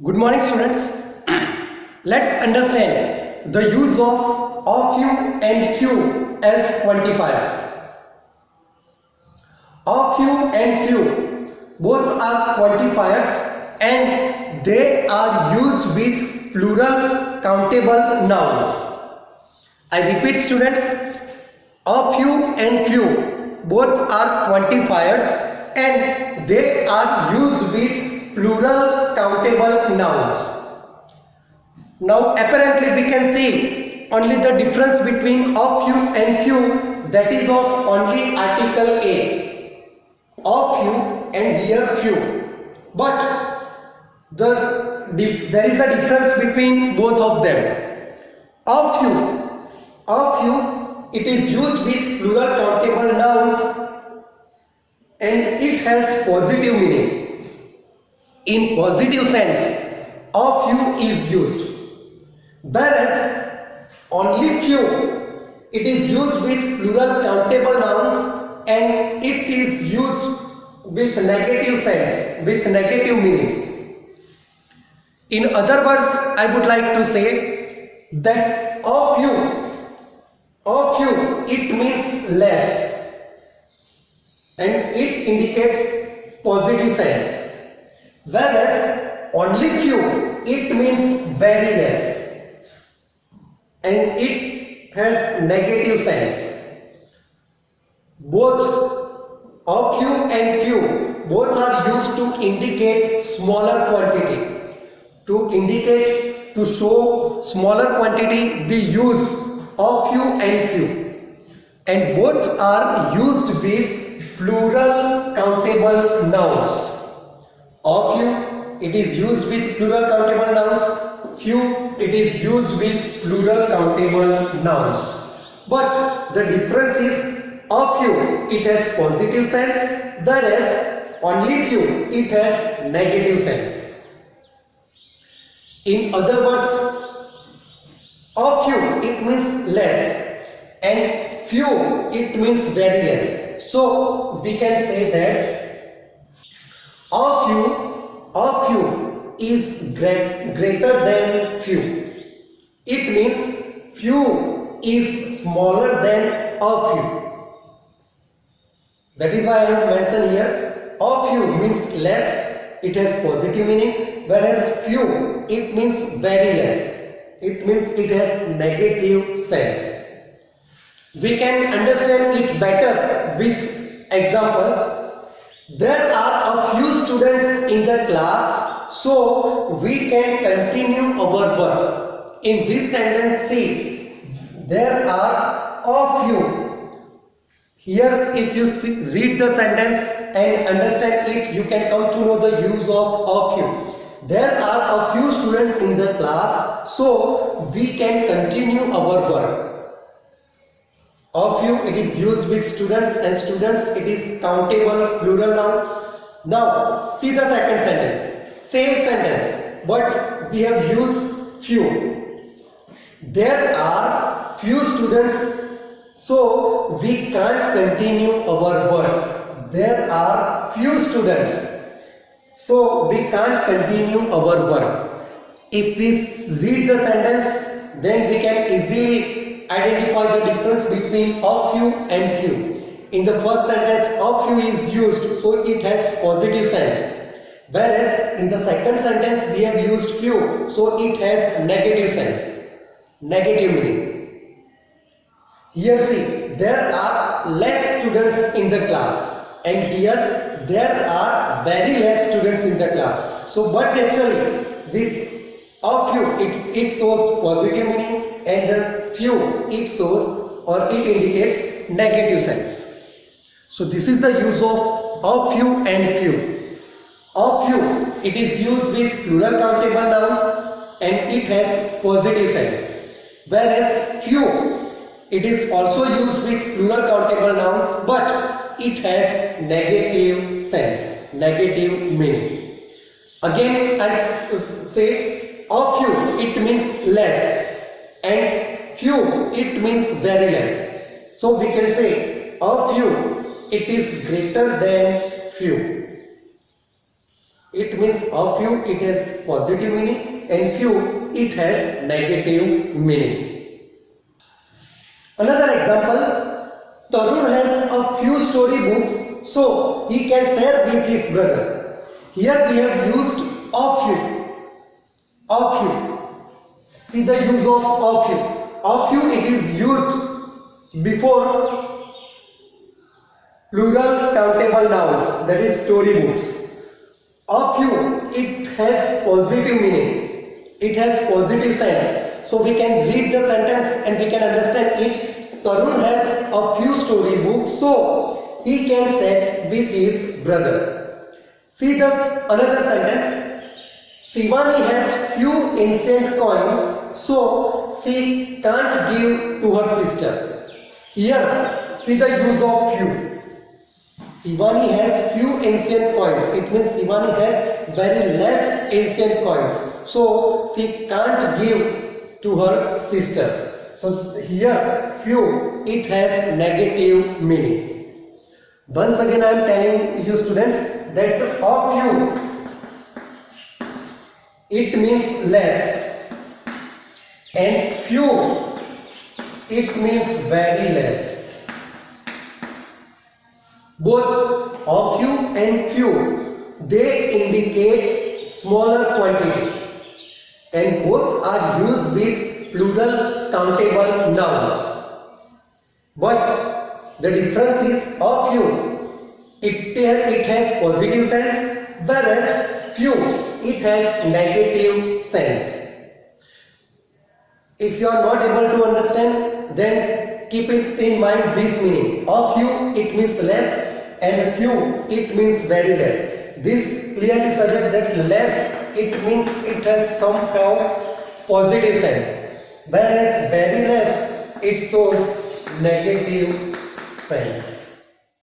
Good morning, students. Let's understand the use of few and few as quantifiers. Of few and few both are quantifiers and they are used with plural countable nouns. I repeat, students, of few and few both are quantifiers and they are used with plural countable nouns. Now apparently we can see only the difference between of few and few, that is of only article A, of few and here few, but there is a difference between both of them. Of few, it is used with plural countable nouns and it has positive meaning. In positive sense, of few is used, whereas only few, it is used with plural countable nouns and it is used with negative sense, with negative meaning. In other words, I would like to say that of few, it means less and it indicates positive sense. Whereas only few, it means very less and it has negative sense. Both of few and few both are used to indicate smaller quantity. To show smaller quantity, we use of few and few, and both are used with plural countable nouns. Of few, it is used with plural countable nouns. Few, it is used with plural countable nouns. But the difference is, of few, it has positive sense, whereas only few, it has negative sense. In other words, of few, it means less, and few, it means very less. So we can say that of few is greater than few. It means few is smaller than of few. That is why I have mentioned here, of few means less, it has positive meaning, whereas few, it means very less. It means it has negative sense. We can understand it better with example. There are a few students in the class, so we can continue our work. In this sentence, see, there are a few. Here, if you read the sentence and understand it, you can come to know the use of a few. There are a few students in the class, so we can continue our work. Of few, it is used with students, and students, it is countable plural noun. Now see the second sentence, same sentence, but we have used few. There are few students, so we can't continue our work. There are few students, so we can't continue our work. If we read the sentence, then we can easily identify the difference between of few and few. In the first sentence, of few is used, so it has positive sense. Whereas in the second sentence, we have used few, so it has negative sense, negative meaning. Here see, there are less students in the class, and here there are very less students in the class. So but actually this of few, it shows positive meaning, and the few, it shows or it indicates negative sense. So this is the use of few and few. Of few, it is used with plural countable nouns and it has positive sense. Whereas few, it is also used with plural countable nouns, but it has negative sense, negative meaning. Again, I say of few, it means less, and few, it means very less. So we can say of few, it is greater than few. it means a few, it has positive meaning, and few, it has negative meaning. Another example, Tarun has a few storybooks, so he can share with his brother. Here we have used a few. A few. See the use of a few. A few, it is used before plural countable nouns, that is storybooks. A few, it has positive meaning. It has positive sense. So we can read the sentence and we can understand it. Tarun has a few storybooks, so he can share with his brother. See the another sentence. Shivani has few ancient coins, so she can't give to her sister. Here, see the use of few. Shivani has few ancient coins. It means Shivani has very less ancient coins. So she can't give to her sister. So here few, it has negative meaning. Once again I am telling you students that a few, it means less, and few, it means very less. Both a few and few, they indicate smaller quantity, and both are used with plural countable nouns. But the difference is a few, it has positive sense, whereas few, it has negative sense. If you are not able to understand, then keep it in mind this meaning. A few, it means less, and few, it means very less. This clearly suggests that less, it means it has somehow positive sense, whereas very less, it shows negative sense.